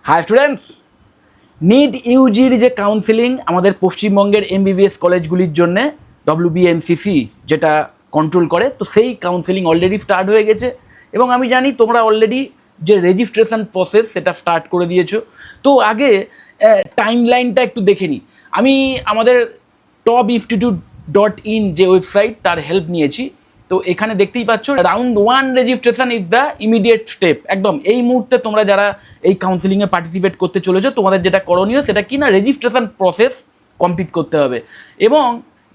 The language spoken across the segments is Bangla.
হাই স্টুডেন্টস, নিট ইউজির যে কাউন্সিলিং আমাদের পশ্চিমবঙ্গের এমবিবিএস কলেজগুলির জন্যে ডব্লিউবিএমসিসি যেটা কন্ট্রোল করে, তো সেই কাউন্সিলিং অলরেডি স্টার্ট হয়ে গেছে এবং আমি জানি তোমরা অলরেডি যে রেজিস্ট্রেশন প্রসেস সেটা স্টার্ট করে দিয়েছো। তো আগে টাইমলাইনটা একটু দেখে নিই। আমি আমাদের topinsitute.in যে ওয়েবসাইট তার হেল্প নিয়েছি। তো এখানে দেখতেই পাচ্ছ round 1 registration is the immediate step. একদম এই মুহূর্তে তোমরা যারা এই কাউন্সিলিংয়ে পার্টিসিপেট করতে চলেছো, তোমাদের যেটা করণীয় সেটা কি না, রেজিস্ট্রেশন প্রসেস কমপ্লিট করতে হবে। এবং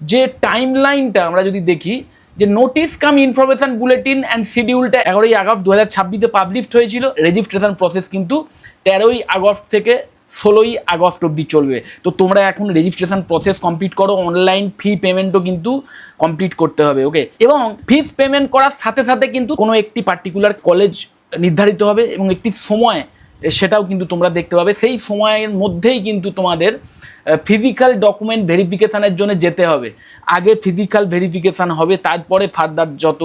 যে টাইমলাইনটা আমরা যদি দেখি, যে notice cum information bulletin and শিডিউলটা 11ই আগস্ট 2026 পাবলিশড হয়েছিল। রেজিস্ট্রেশন প্রসেস কিন্তু 13ই আগস্ট থেকে 16ই আগস্ট অবধি চলবে। তো তোমরা এখন রেজিস্ট্রেশন প্রসেস কমপ্লিট করো, অনলাইন ফি পেমেন্টও কিন্তু কমপ্লিট করতে হবে। ওকে, এবং ফিস পেমেন্ট করার সাথে সাথে কিন্তু কোনো একটি পার্টিকুলার কলেজ নির্ধারিত হবে এবং একটি সময় সেটাও কিন্তু তোমরা দেখতে পাবে। সেই সময়ের মধ্যেই কিন্তু তোমাদের ফিজিক্যাল ডকুমেন্ট ভেরিফিকেশানের জন্য যেতে হবে। আগে ফিজিক্যাল ভেরিফিকেশান হবে, তারপরে ফার্দার যত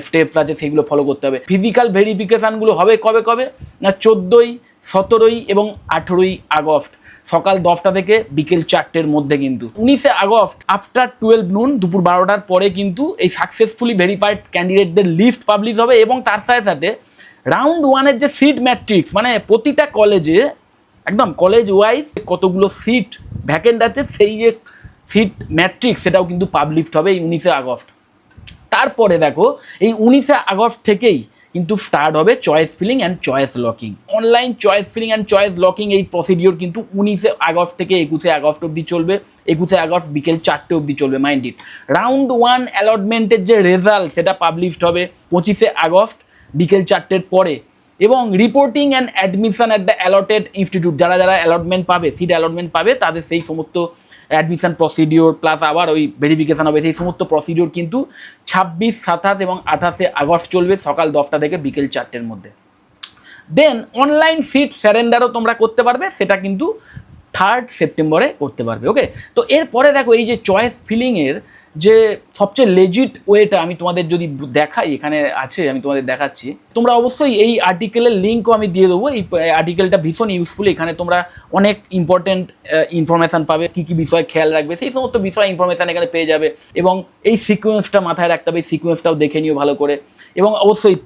স্টেপস আছে সেগুলো ফলো করতে হবে। ফিজিক্যাল ভেরিফিকেশানগুলো হবে কবে কবে না, 14ই 17ই এবং 18ই আগস্ট সকাল 10টা থেকে বিকেল 4টের মধ্যে। কিন্তু 19শে আগস্ট আফটার 12 নুন, দুপুর 12টার পরে কিন্তু এই সাকসেসফুলি ভেরিফাইড ক্যান্ডিডেটদের লিস্ট পাবলিশ হবে। এবং তার সাথে সাথে রাউন্ড 1-এর যে সিট ম্যাট্রিক্স, মানে প্রতিটা কলেজে একদম কলেজ ওয়াইজ কতগুলো সিট ভ্যাকেন্ট আছে সেই যে সিট ম্যাট্রিক্স সেটাও কিন্তু পাবলিশড হবে এই 19শে আগস্ট। তারপরে দেখো এই 19শে আগস্ট থেকেই কিন্তু স্টার্ট হবে choice filling and choice locking. Online choice filling and choice locking এই প্রসিডিওর কিন্তু 19শে আগস্ট থেকে 21শে আগস্ট অবধি চলবে। 21শে আগস্ট বিকেল 4টে অবধি চলবে। মাইন্ড ইট, রাউন্ড 1 অ্যালটমেন্টের যে রেজাল্ট সেটা পাবলিশড হবে 25শে আগস্ট বিকেল 4টের পরে। এবং reporting and admission at the allotted institute, যারা যারা অ্যালটমেন্ট পাবে, সিট অ্যালটমেন্ট পাবে, তাদের সেই সমস্ত অ্যাডমিশন প্রসিডিওর প্লাস আবার ওই ভেরিফিকেশান হবে, সেই সমস্ত প্রসিডিওর কিন্তু 26, 27 এবং 28শে আগস্ট চলবে সকাল 10টা থেকে বিকেল 4টের মধ্যে। দেন অনলাইন সিট স্যারেন্ডারও তোমরা করতে পারবে, সেটা কিন্তু 3rd সেপ্টেম্বরে করতে পারবে। ওকে, তো এরপরে দেখো এই যে চয়েস ফিলিংয়ের যে সবচেয়ে লেজিট ওয়েটা আমি তোমাদের যদি দেখাই, এখানে আছে আমি তোমাদের দেখাচ্ছি। তোমরা অবশ্যই এই আর্টিকেলের লিঙ্কও আমি দিয়ে দেবো। এই আর্টিকেলটা ভীষণ ইউজফুল। এখানে তোমরা অনেক ইম্পর্টেন্ট ইনফরমেশান পাবে, কী কী বিষয়ে খেয়াল রাখবে সেই সমস্ত বিষয় ইনফরমেশান এখানে পেয়ে যাবে। এবং এই সিকোয়েন্সটা মাথায় রাখতে হবে, এই সিকোয়েন্সটাও দেখে নিও ভালো করে। এবং অবশ্যই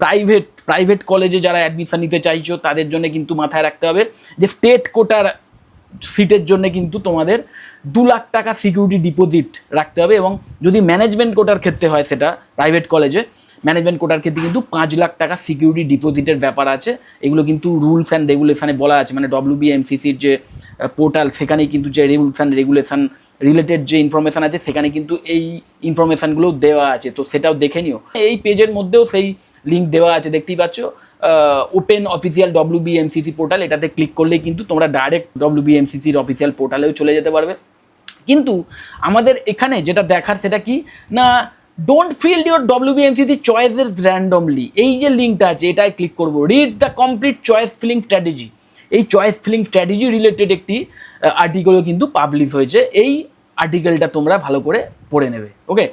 প্রাইভেট কলেজে যারা অ্যাডমিশন নিতে চাইছো তাদের জন্য কিন্তু মাথায় রাখতে হবে যে স্টেট কোটার সিটের জন্য কিন্তু তোমাদের 2 লাখ টাকা সিকিউরিটি ডিপোজিট রাখতে হবে। এবং যদি ম্যানেজমেন্ট কোটার ক্ষেত্রে হয়, সেটা প্রাইভেট কলেজে ম্যানেজমেন্ট কোটার ক্ষেত্রে কিন্তু 5 লাখ টাকা সিকিউরিটি ডিপোজিটের ব্যাপার আছে। এগুলো কিন্তু রুলস অ্যান্ড রেগুলেশনে বলা আছে, মানে ডব্লিউবিএমসিসির যে পোর্টাল সেখানেই কিন্তু যে রুলস অ্যান্ড রেগুলেশন রিলেটেড যে ইনফরমেশান আছে সেখানে কিন্তু এই ইনফরমেশানগুলো দেওয়া আছে। তো সেটাও দেখে নিও। এই পেজের মধ্যেও সেই লিঙ্ক দেওয়া আছে, দেখতেই পাচ্ছ। ওপেন অফিসিয়াল ডব্লিউবিএমসিসি পোর্টাল, এটাতে ক্লিক করলেই কিন্তু তোমরা ডাইরেক্ট ডব্লিউবিএমসিসির অফিসিয়াল পোর্টালেও চলে যেতে পারবে। কিন্তু আমাদের এখানে যেটা দেখার সেটা কি না, don't fill your WBMCC choices randomly. এই যে লিঙ্কটা আছে এটাই ক্লিক করবো। Read the complete choice filling strategy. এই চয়েস ফিলিং স্ট্র্যাটেজি রিলেটেড একটি আর্টিকেলও কিন্তু পাবলিশ হয়েছে। এই আর্টিকেলটা তোমরা ভালো করে পড়ে নেবে। Okay,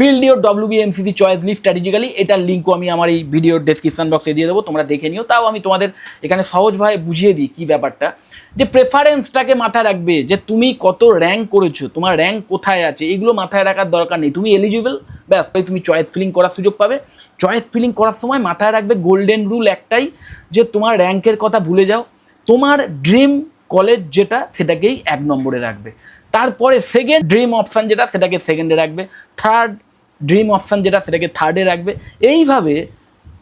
build your WBMCC choice list strategically, এটার লিঙ্কও আমি আমার এই ভিডিওর ডেসক্রিপশন বক্সে দিয়ে দেবো, তোমরা দেখে নিও। তাও আমি তোমাদের এখানে সহজভাবে বুঝিয়ে দিই কী ব্যাপারটা, যে প্রেফারেন্সটাকে মাথায় রাখবে, যে তুমি কত র্যাঙ্ক করেছো, তোমার র্যাঙ্ক কোথায় আছে, এগুলো মাথায় রাখার দরকার নেই। তুমি এলিজিবল, ব্যাস তুমি চয়েস ফিলিং করার সুযোগ পাবে। চয়েস ফিলিং করার সময় মাথায় রাখবে গোল্ডেন রুল একটাই, যে তোমার র্যাঙ্কের কথা ভুলে যাও, তোমার ড্রিম কলেজ যেটা সেটাকেই 1 নম্বরে রাখবে। তারপরে সেকেন্ড ড্রিম অপশান যেটা সেটাকে সেকেন্ডে রাখবে, থার্ড ড্রিম অপশান যেটা সেটাকে থার্ডে রাখবে। এইভাবে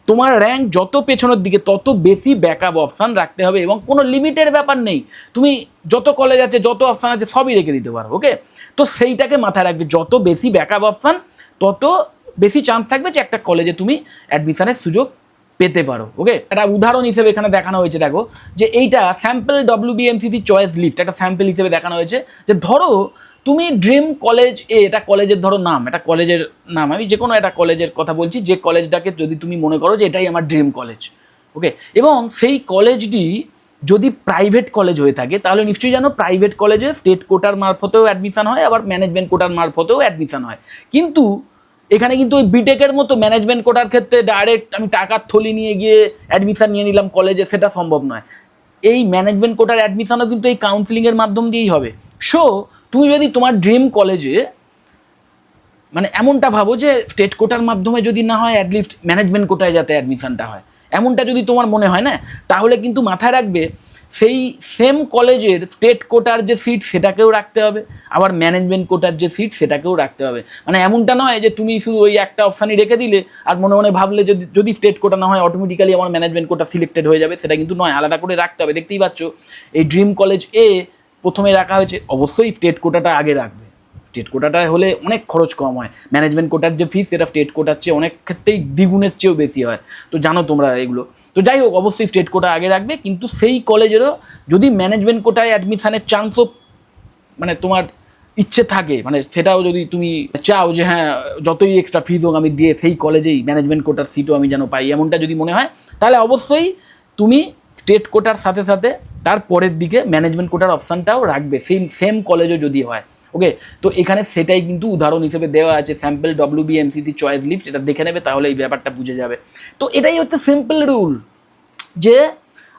তোমার র্যাঙ্ক যত পেছনের দিকে তত বেশি ব্যাকআপ অপশান রাখতে হবে। এবং কোনো লিমিটের ব্যাপার নেই, তুমি যত কলেজ আছে যত অপশান আছে সবই রেখে দিতে পারো। ওকে, তো সেইটাকে মাথায় রাখবে, যত বেশি ব্যাকআপ অপশান তত বেশি চান্স থাকবে যে একটা কলেজে তুমি অ্যাডমিশনের সুযোগ পেতে পারো। ওকে, একটা উদাহরণ হিসেবে এখানে দেখানো হয়েছে, দেখো যে এইটা স্যাম্পল ডব্লিউবিএমসিসি চয়েস লিস্ট, একটা স্যাম্পল হিসেবে দেখানো হয়েছে। যে ধরো তুমি ড্রিম কলেজ এটা কলেজের ধরো নাম, এটা কলেজের নাম, আমি যে কোনো একটা কলেজের কথা বলছি, যে কলেজটাকে যদি তুমি মনে করো যে এটাই আমার ড্রিম কলেজ। ওকে, এবং সেই কলেজটি যদি প্রাইভেট কলেজ হয়ে থাকে তাহলে নিশ্চয়ই জানো প্রাইভেট কলেজে স্টেট কোটার মারফতেও অ্যাডমিশন হয়, আবার ম্যানেজমেন্ট কোটার মারফতেও অ্যাডমিশন হয়। কিন্তু এখানে কিন্তু ওই বিটেকের মতো ম্যানেজমেন্ট কোটার ক্ষেত্রে ডাইরেক্ট আমি টাকার থলি নিয়ে গিয়ে অ্যাডমিশন নিয়ে নিলাম কলেজে, সেটা সম্ভব নয়। এই ম্যানেজমেন্ট কোটার অ্যাডমিশনও কিন্তু এই কাউন্সিলিংয়ের মাধ্যম দিয়েই হবে। সো তুমি যদি তোমার ড্রিম কলেজে মানে এমনটা ভাবো যে স্টেট কোটার মাধ্যমে যদি না হয় অ্যাটলিস্ট ম্যানেজমেন্ট কোটায় যাতে অ্যাডমিশনটা হয়, এমনটা যদি তোমার মনে হয় না, তাহলে কিন্তু মাথায় রাখবে সেই সেম কলেজের স্টেট কোটার যে সিট সেটাকেও রাখতে হবে, আবার ম্যানেজমেন্ট কোটার যে সিট সেটাকেও রাখতে হবে। মানে এমনটা নয় যে তুমি শুধু ওই একটা অপশানই রেখে দিলে আর মনে মনে ভাবলে যদি স্টেট কোটা না হয় অটোমেটিক্যালি আমার ম্যানেজমেন্ট কোটা সিলেক্টেড হয়ে যাবে, সেটা কিন্তু নয়, আলাদা করে রাখতে হবে। দেখতেই পাচ্ছ এই ড্রিম কলেজ এ প্রথমে রাখা হয়েছে, অবশ্যই স্টেট কোটাটা আগে রাখবে। স্টেট কোটাটা হলে অনেক খরচ কম হয়, ম্যানেজমেন্ট কোটার যে ফিস সেটা স্টেট কোটার চেয়ে অনেক ক্ষেত্রেই দ্বিগুণের চেয়েও বেশি হয়, তো জানো তোমরা এগুলো। তো যাই হোক, অবশ্যই স্টেট কোটা আগে রাখবে, কিন্তু সেই কলেজেরও যদি ম্যানেজমেন্ট কোটায় অ্যাডমিশানের চান্সও মানে তোমার ইচ্ছে থাকে, মানে সেটাও যদি তুমি চাও যে হ্যাঁ যতই এক্সট্রা ফিস হোক আমি দিয়ে সেই কলেজেই ম্যানেজমেন্ট কোটার সিটও আমি যেন পাই, এমনটা যদি মনে হয়, তাহলে অবশ্যই তুমি স্টেট কোটার সাথে সাথে তার পরের দিকে ম্যানেজমেন্ট কোটার অপশানটাও রাখবে, সেম কলেজও যদি হয়। ওকে, তো এখানে সেটাই কিন্তু উদাহরণ হিসেবে দেওয়া আছে, স্যাম্পল WBMCC চয়েস লিস্ট, এটা দেখে নেবে তাহলে এই ব্যাপারটা বুঝে যাবে। তো এটাই হচ্ছে সিম্পল রুল, যে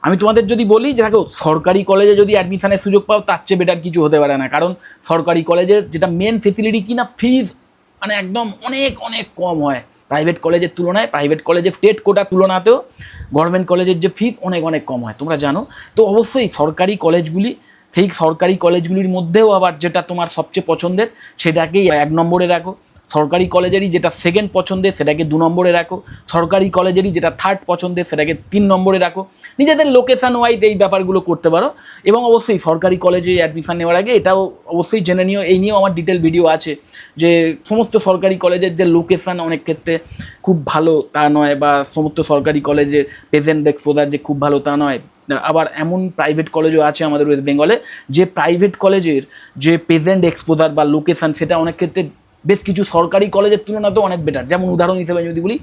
আমি তোমাদের যদি বলি যে দেখো সরকারি কলেজে যদি অ্যাডমিশনের সুযোগ পাও তার চেয়ে বেটার কিছু হতে পারে না, কারণ সরকারি কলেজের যেটা মেন ফেসিলিটি কিনা ফিজ মানে একদম অনেক অনেক কম হয় প্রাইভেট কলেজের তুলনায়। প্রাইভেট কলেজের স্টেট কোটার তুলনাতেও গভর্নমেন্ট কলেজের যে ফিজ অনেক অনেক কম হয়, তোমরা জানো। তো অবশ্যই সরকারি কলেজগুলি, সেই সরকারি কলেজগুলির মধ্যেও আবার যেটা তোমার সবচেয়ে পছন্দের সেটাকেই 1 নম্বরে রাখো, সরকারি কলেজেরই যেটা সেকেন্ড পছন্দের সেটাকে 2 নম্বরে রাখো, সরকারি কলেজেরই যেটা থার্ড পছন্দের সেটাকে 3 নম্বরে রাখো। নিজেদের লোকেশান ওয়াইজ এই ব্যাপারগুলো করতে পারো। এবং অবশ্যই সরকারি কলেজে অ্যাডমিশান নেওয়ার আগে এটাও অবশ্যই জেনে নিও, এই নিয়েও আমার ডিটেল ভিডিও আছে, যে সমস্ত সরকারি কলেজের যে লোকেশান অনেক ক্ষেত্রে খুব ভালো তা নয়, বা সমস্ত সরকারি কলেজের প্রেজেন্ট এক্সপোজার যে খুব ভালো তা নয়। আবার এমন প্রাইভেট কলেজও আছে আমাদের ওয়েস্ট বেঙ্গলে, যে প্রাইভেট কলেজের যে প্রেজেন্ট এক্সপোজার বা লোকেশান সেটা অনেক ক্ষেত্রে বেশ কিছু সরকারি কলেজের তুলনাতেও অনেক বেটার। যেমন উদাহরণ হিসেবে যদি বলি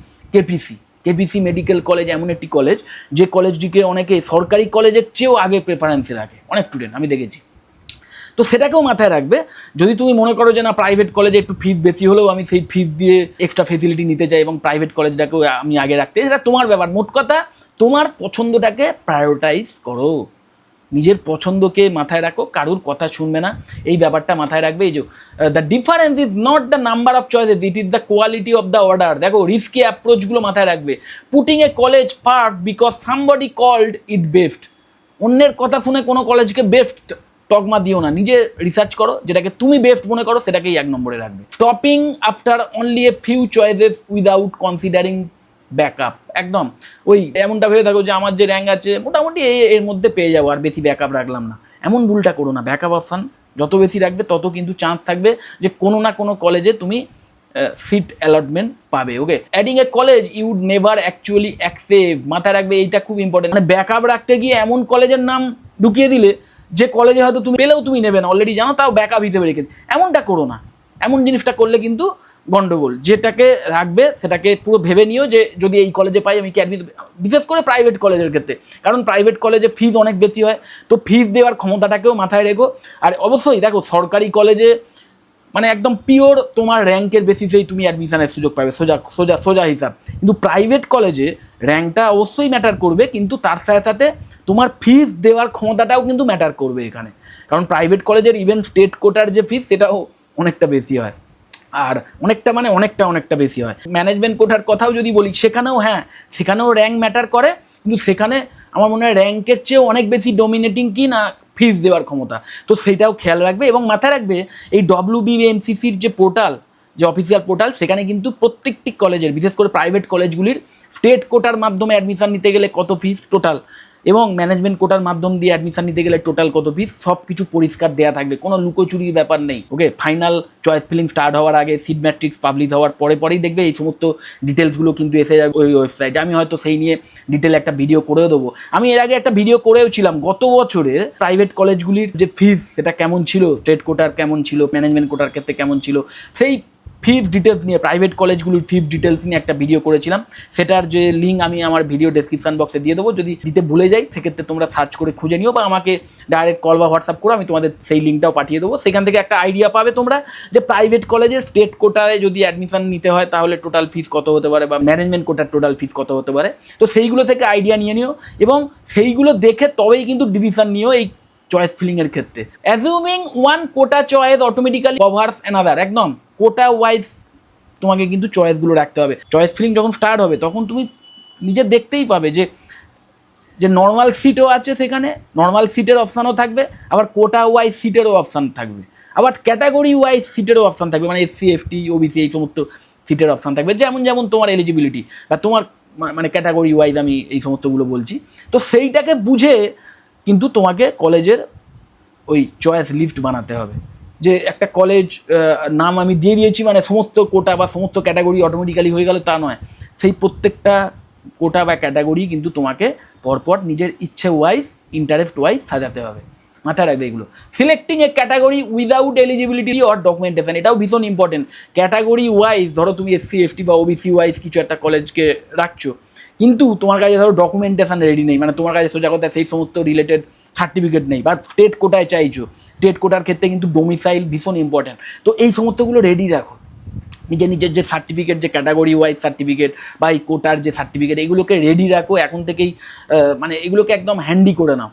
কেপিসি মেডিকেল কলেজ এমন একটি কলেজ, যে কলেজটিকে অনেকে সরকারি কলেজের চেয়েও আগে প্রেফারেন্সে রাখে অনেক স্টুডেন্ট, আমি দেখেছি। তো সেটাকেও মাথায় রাখবে। যদি তুমি মনে করো যে না প্রাইভেট কলেজে একটু ফিস বেশি হলেও আমি সেই ফিস দিয়ে এক্সট্রা ফেসিলিটি নিতে চাই এবং প্রাইভেট কলেজটাকেও আমি আগে রাখতে, এটা তোমার ব্যাপার। মোট কথা তোমার পছন্দটাকে প্রায়োরিটাইজ করো, নিজের পছন্দকে মাথায় রাখো, কারুর কথা শুনবে না, এই ব্যাপারটা মাথায় রাখবে। এই যে the difference is not the number of choices, it is the quality of the order. দেখো রিস্কি অ্যাপ্রোচগুলো মাথায় রাখবে। Putting a college first because somebody called it best, অন্যের কথা শুনে কোনো কলেজকে বেস্ট তকমা দিও না, নিজে রিসার্চ করো, যেটাকে তুমি বেস্ট মনে করো সেটাকেই 1 নম্বরে রাখবে। Stopping after only a few choices without considering backup, একদম ওই এমনটা ভেবে থাকো যে আমার যে র্যাঙ্ক আছে মোটামুটি এর মধ্যে পেয়ে যাবো, আর বেশি ব্যাকআপ রাখলাম না, এমন ভুলটা করো না। ব্যাকআপ অপশান যত বেশি রাখবে তত কিন্তু চান্স থাকবে যে কোনো না কোনো কলেজে তুমি সিট অ্যালটমেন্ট পাবে। Okay, adding a college you'd never actually accept, মাথায় রাখবে এইটা খুব ইম্পর্টেন্ট। মানে ব্যাকআপ রাখতে গিয়ে এমন কলেজের নাম ঢুকিয়ে দিলে যে কলেজে হয়তো তুমি পেলেও তুমি নেবে না, অলরেডি জানো, তাও ব্যাকআপ হিসেবে রেখে এমনটা করো না। এমন জিনিসটা করলে কিন্তু গন্ডগোল। যেটাকে রাখবে সেটাকে পুরো ভেবে নিও যে যদি এই কলেজে পাই আমি কি অ্যাডমিট, বিশেষ করে প্রাইভেট কলেজের ক্ষেত্রে, কারণ প্রাইভেট কলেজে ফিজ অনেক বেশি হয়, তো ফিজ দেওয়ার ক্ষমতাটাকেও মাথায় রেখো। আর অবশ্যই দেখো সরকারি কলেজে মানে একদম পিওর তোমার র্যাঙ্কের বেসিসেই তুমি অ্যাডমিশনের সুযোগ পাবে, সোজা হিসাব। কিন্তু প্রাইভেট কলেজে র্যাঙ্কটা অবশ্যই ম্যাটার করবে, কিন্তু তার সাথে সাথে তোমার ফিজ দেওয়ার ক্ষমতাটাও কিন্তু ম্যাটার করবে এখানে, কারণ প্রাইভেট কলেজের ইভেন স্টেট কোটার যে ফিজ সেটাও অনেকটা বেশি হয়, আর অনেকটা বেশি হয়। ম্যানেজমেন্ট কোটার কথাও যদি বলি সেখানেও র্যাঙ্ক ম্যাটার করে, কিন্তু সেখানে আমার মনে হয় র্যাঙ্কের চেয়েও অনেক বেশি ডমিনেটিং কি না ফিস দেওয়ার ক্ষমতা। তো সেইটাও খেয়াল রাখবে এবং মাথায় রাখবে এই WBMCCর যে পোর্টাল, যে অফিসিয়াল পোর্টাল, সেখানে কিন্তু প্রত্যেকটি কলেজের, বিশেষ করে প্রাইভেট কলেজগুলির স্টেট কোটার মাধ্যমে অ্যাডমিশন নিতে গেলে কত ফিস টোটাল এবং ম্যানেজমেন্ট কোটার মাধ্যম দিয়ে অ্যাডমিশন নিতে গেলে টোটাল কত ফিস, সব কিছু পরিষ্কার দেওয়া থাকবে, কোনো লুকোচুরির ব্যাপার নেই। ওকে, ফাইনাল চয়েস ফিলিং স্টার্ট হওয়ার আগে, সিট ম্যাট্রিক্স পাবলিশ হওয়ার পরেই দেখবে এই সমস্ত ডিটেলসগুলো কিন্তু এসে যাবে ওই ওয়েবসাইটে। আমি হয়তো সেই নিয়ে ডিটেল একটা ভিডিও করেও দেবো। আমি এর আগে একটা ভিডিও করেও ছিলাম গত বছরের প্রাইভেট কলেজগুলির যে ফিস সেটা কেমন ছিল, স্টেট কোটার কেমন ছিল, ম্যানেজমেন্ট কোটার ক্ষেত্রে কেমন ছিল, সেই ফিস ডিটেলস নিয়ে, প্রাইভেট কলেজগুলির ফিস ডিটেলস নিয়ে একটা ভিডিও করেছিলাম, সেটার যে লিঙ্ক আমি আমার ভিডিও ডেসক্রিপশন বক্সে দিয়ে দেবো। যদি দিতে ভুলে যাই সেক্ষেত্রে তোমরা সার্চ করে খুঁজে নিও, বা আমাকে ডাইরেক্ট কল বা হোয়াটসঅ্যাপ করো, আমি তোমাদের সেই লিঙ্কটাও পাঠিয়ে দেবো। সেখান থেকে একটা আইডিয়া পাবে তোমরা যে প্রাইভেট কলেজের স্টেট কোটায় যদি অ্যাডমিশন নিতে হয় তাহলে টোটাল ফিস কত হতে পারে, বা ম্যানেজমেন্ট কোটার টোটাল ফিস কত হতে পারে। তো সেইগুলো থেকে আইডিয়া নিয়ে নিও, এবং সেইগুলো দেখে তবেই কিন্তু ডিসিশন নিও এই চয়েস ফিলিংয়ের ক্ষেত্রে। অ্যাজিউমিং ওয়ান কোটা চয়েস অটোমেটিক্যালি কভার্স অ্যানাদার, একদম কোটা ওয়াইজ তোমাকে কিন্তু চয়েসগুলো রাখতে হবে। চয়েস ফিলিং যখন স্টার্ট হবে তখন তুমি নিজে দেখতেই পাবে যে নর্মাল সিটও আছে, সেখানে নর্মাল সিটের অপশানও থাকবে, আবার কোটা ওয়াইজ সিটেরও অপশান থাকবে, আবার ক্যাটাগরি ওয়াইজ সিটেরও অপশান থাকবে, মানে এসসি এসটি ওবিসি এই সমস্ত সিটের অপশান থাকবে, যেমন যেমন তোমার এলিজিবিলিটি বা তোমার মানে ক্যাটাগরি ওয়াইজ আমি এই সমস্তগুলো বলছি। তো সেইটাকে বুঝে কিন্তু তোমাকে কলেজের ওই চয়েস লিস্ট বানাতে হবে। যে একটা কলেজ নাম আমি দিয়ে দিয়েছি মানে সমস্ত কোটা বা সমস্ত ক্যাটাগরি অটোমেটিক্যালি হয়ে গেল তা নয়, সেই প্রত্যেকটা কোটা বা ক্যাটাগরি কিন্তু তোমাকে পরপর নিজের ইচ্ছে ওয়াইজ, ইন্টারেস্ট ওয়াইজ সাজাতে হবে। মাথায় রাখবে এগুলো। Selecting A category without eligibility or documentation, এটাও ভীষণ ইম্পর্টেন্ট। ক্যাটাগরি ওয়াইজ ধরো তুমি এসসি এসটি বা ওবিসি ওয়াইজ কিছু একটা কলেজকে রাখছো, কিন্তু তোমার কাছে ধরো ডকুমেন্টেশন রেডি নেই, মানে তোমার কাছে সোজা কথা সেই সমস্ত রিলেটেড সার্টিফিকেট নেই, বা স্টেট কোটায় চাইছো, স্টেট কোটার ক্ষেত্রে কিন্তু ডোমিসাইল ভীষণ ইম্পর্টেন্ট। তো এই সমস্তগুলো রেডি রাখো, নিজের নিজের যে সার্টিফিকেট, যে ক্যাটাগরি ওয়াইজ সার্টিফিকেট বা এই কোটার যে সার্টিফিকেট, এগুলোকে রেডি রাখো এখন থেকেই, মানে এগুলোকে একদম হ্যান্ডি করে নাও।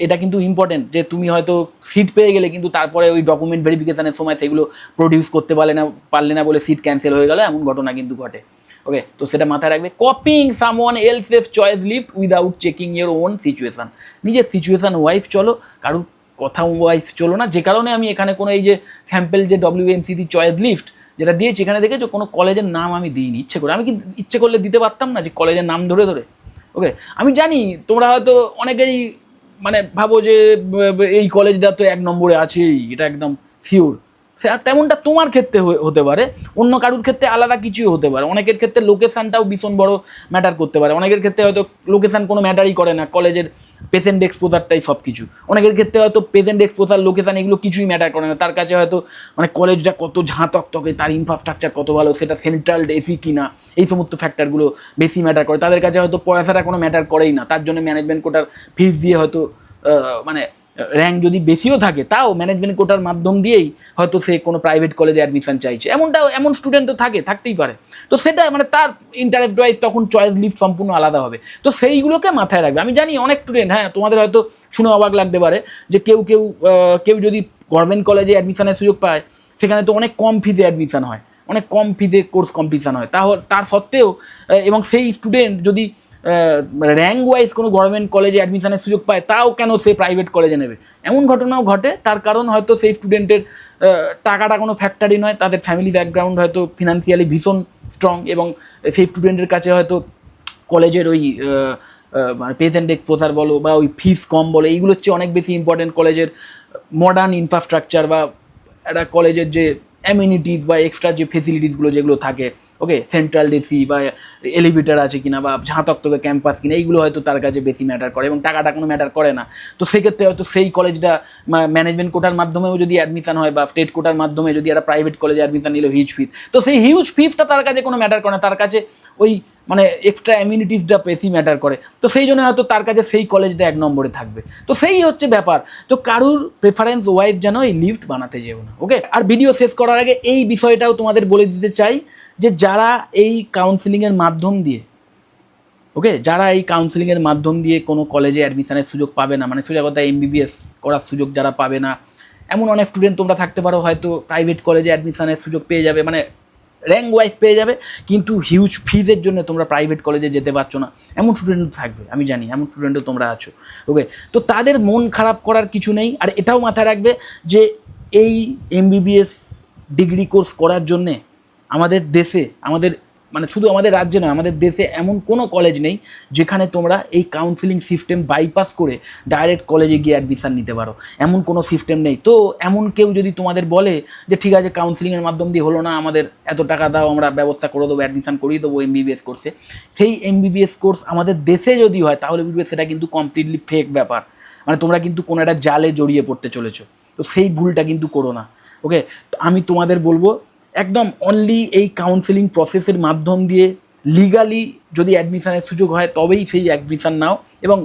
এটা কিন্তু ইম্পর্টেন্ট যে তুমি হয়তো সিট পেয়ে গেলে কিন্তু তারপরে ওই ডকুমেন্ট ভেরিফিকেশনের সময় সেগুলো প্রডিউস করতে পারলে না বলে সিট ক্যান্সেল হয়ে গেল, এমন ঘটনা কিন্তু ঘটে। ওকে, তো সেটা মাথায় রাখবে। Copying someone else's choice list without checking your own situation, নিজের সিচুয়েশান ওয়াইজ চলো, কারণ কথা ওয়াইজ চলো না। যে কারণে আমি এখানে কোনো এই যে স্যাম্পল যে WMCC চয়েস লিস্ট যেটা দিয়েছি, এখানে দেখেছো কোনো কলেজের নাম আমি দিইনি ইচ্ছে করে। আমি কি ইচ্ছে করলে দিতে পারতাম না যে কলেজের নাম ধরে ধরে? ওকে, আমি জানি তোমরা হয়তো অনেকেরই মানে ভাবো যে এই কলেজটা তো 1 নম্বরে আছেই, এটা একদম শিওর। তেমনটা তোমার ক্ষেত্রে হতে পারে, অন্য কারুর ক্ষেত্রে আলাদা কিছুই হতে পারে। অনেকের ক্ষেত্রে লোকেশানটাও ভীষণ বড় ম্যাটার করতে পারে, অনেকের ক্ষেত্রে হয়তো লোকেশান কোনো ম্যাটারই করে না, কলেজের পেশেন্ট এক্সপোজারটাই সব কিছু। অনেকের ক্ষেত্রে হয়তো পেশেন্ট এক্সপোজার, লোকেশান এগুলো কিছুই ম্যাটার করে না, তার কাছে হয়তো মানে কলেজটা কত ঝাঁতকতকে, তার ইনফ্রাস্ট্রাকচার কত ভালো, সেটা সেন্ট্রাল এসি কিনা, এই সমস্ত ফ্যাক্টরগুলো বেশি ম্যাটার করে। তাদের কাছে হয়তো পয়সাটা কোনো ম্যাটার করেই না, তার জন্য ম্যানেজমেন্ট কোটার ফিস দিয়ে হয়তো মানে র্যাঙ্ক যদি বেশিও থাকে তাও ম্যানেজমেন্ট কোটার মাধ্যম দিয়েই হয়তো সে কোনো প্রাইভেট কলেজে অ্যাডমিশন চাইছে, এমন স্টুডেন্টও থাকতেই পারে। তো সেটা মানে তার ইন্টারেস্ট ওয়াইজ তখন চয়েস লিস্ট সম্পূর্ণ আলাদা হবে। তো সেইগুলোকে মাথায় রাখবে। আমি জানি অনেক স্টুডেন্ট, হ্যাঁ তোমাদের হয়তো শুনে অবাক লাগতে পারে যে কেউ যদি গভর্নমেন্ট কলেজে অ্যাডমিশনের সুযোগ পায়, সেখানে তো অনেক কম ফিজে অ্যাডমিশন হয়, অনেক কম ফিজে কোর্স কমপ্লিশন হয়, তার সত্ত্বেও এবং সেই স্টুডেন্ট যদি র্যাঙ্ক ওয়াইজ কোনো গভর্নমেন্ট কলেজে অ্যাডমিশনের সুযোগ পায়, তাও কেন সে প্রাইভেট কলেজে নেবে? এমন ঘটনাও ঘটে। তার কারণ হয়তো সেই স্টুডেন্টের টাকাটা কোনো ফ্যাক্টরই নয়, তাদের ফ্যামিলি ব্যাকগ্রাউন্ড হয়তো ফিনান্সিয়ালি ভীষণ স্ট্রং, এবং সেই স্টুডেন্টের কাছে হয়তো কলেজের ওই মানে পেশেন্ট এক্সপোজার বলো বা ওই ফিস কম বলো, এইগুলো হচ্ছে অনেক বেশি ইম্পর্টেন্ট। কলেজের মডার্ন ইনফ্রাস্ট্রাকচার বা একটা কলেজের যে অ্যামিনিটিস বা এক্সট্রা যে ফেসিলিটিসগুলো যেগুলো থাকে, ওকে, সেন্ট্রাল ডিসি বা এলিভেটার আছে কিনা বা ঝাঁতকতকে ক্যাম্পাস কিনা, এইগুলো হয়তো তার কাছে বেশি ম্যাটার করে, এবং টাকাটা কোনো ম্যাটার করে না। তো সেক্ষেত্রে হয়তো সেই কলেজটা ম্যানেজমেন্ট কোটার মাধ্যমেও যদি অ্যাডমিশন হয় বা স্টেট কোটার মাধ্যমে যদি একটা প্রাইভেট কলেজে অ্যাডমিশন নিল হিউজ ফিস, তো সেই হিউজ ফিসটা তার কাছে কোনো ম্যাটার করে না, তার কাছে ওই মানে এক্সট্রা অ্যামিনিটিসটা বেশি ম্যাটার করে। তো সেই জন্য হয়তো তার কাছে সেই কলেজটা 1 নম্বরে থাকবে। তো সেই হচ্ছে ব্যাপার। তো কারুর প্রেফারেন্স ওয়াইজ যেন এই লিস্ট বানাতে যেও না। ওকে, আর ভিডিও শেষ করার আগে এই বিষয়টাও তোমাদের বলে দিতে চাই যে যারা এই কাউন্সিলিংয়ের মাধ্যম দিয়ে, ওকে, যারা এই কাউন্সিলিংয়ের মাধ্যম দিয়ে কোনো কলেজে অ্যাডমিশনের সুযোগ পাবে না, মানে সোজা কথা MBBS করার সুযোগ যারা পাবে না, এমন অনেক স্টুডেন্ট তোমরা থাকতে পারো হয়তো প্রাইভেট কলেজে অ্যাডমিশনের সুযোগ পেয়ে যাবে, মানে র্যাঙ্ক ওয়াইজ পেয়ে যাবে, কিন্তু হিউজ ফিজের জন্য তোমরা প্রাইভেট কলেজে যেতে পারছো না, এমন স্টুডেন্টও থাকবে, আমি জানি এমন স্টুডেন্টও তোমরা আছো। ওকে, তো তাদের মন খারাপ করার কিছু নেই। আর এটাও মাথায় রাখবে যে এই MBBS ডিগ্রি কোর্স করার জন্যে আমাদের দেশে, আমাদের মানে শুধু আমাদের রাজ্যে নয়, আমাদের দেশে এমন কোনো কলেজ নেই যেখানে তোমরা এই কাউন্সিলিং সিস্টেম বাইপাস করে ডাইরেক্ট কলেজে গিয়ে অ্যাডমিশান নিতে পারো, এমন কোনো সিস্টেম নেই। তো এমন কেউ যদি তোমাদের বলে যে ঠিক আছে কাউন্সিলিংয়ের মাধ্যম দিয়ে হলো না, আমাদের এত টাকা দাও, আমরা ব্যবস্থা করে দেবো, অ্যাডমিশান করিয়ে দেবো MBBS কোর্সে, সেই MBBS কোর্স আমাদের দেশে যদি হয় তাহলে বুঝবে সেটা কিন্তু কমপ্লিটলি ফেক ব্যাপার, মানে তোমরা কিন্তু কোনো একটা জালে জড়িয়ে পড়তে চলেছো। তো সেই ভুলটা কিন্তু করো না। ওকে, আমি তোমাদের বলবো একদম অনলি এই কাউন্সেলিং প্রসেসের মাধ্যম দিয়ে লিগালি যদি অ্যাডমিশনের সুযোগ হয় তবেই সেই অ্যাডমিশন নাও এবং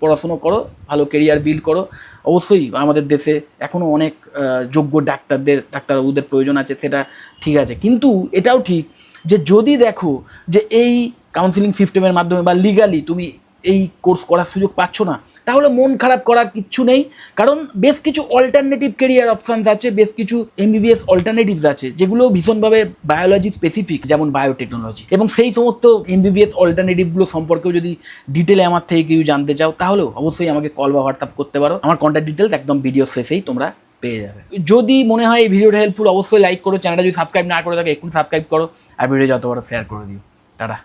পড়াশুনো করো, ভালো কেরিয়ার বিল্ড করো। অবশ্যই আমাদের দেশে এখনও অনেক যোগ্য ডাক্তারবাবুদের প্রয়োজন আছে, সেটা ঠিক আছে, কিন্তু এটাও ঠিক যে যদি দেখো যে এই কাউন্সেলিং সিস্টেমের মাধ্যমে বা লিগালি তুমি এই কোর্স করার সুযোগ পাচ্ছ না, তাহলে মন খারাপ করার কিচ্ছু নেই, কারণ বেশ কিছু অল্টারনেটিভ কেরিয়ার অপশানস আছে, বেশ কিছু এমবিবিএস অল্টারনেটিভস আছে যেগুলো ভীষণভাবে বায়োলজি স্পেসিফিক, যেমন বায়োটেকনোলজি, এবং সেই সমস্ত এমবিবিএস অল্টারনেটিভগুলো সম্পর্কেও যদি ডিটেলে আমার থেকে কেউ জানতে চাও তাহলেও অবশ্যই আমাকে কল বা হোয়াটসঅ্যাপ করতে পারো। আমার কন্ট্যাক্ট ডিটেলস একদম ভিডিও শেষেই তোমরা পেয়ে যাবে। যদি মনে হয় এই ভিডিওটা হেল্পফুল, অবশ্যই লাইক করো, চ্যানেলটা যদি সাবস্ক্রাইব না করে থাকে এক্ষুনি সাবস্ক্রাইব করো, আর ভিডিও যত বড় শেয়ার করে দিও। টাটা।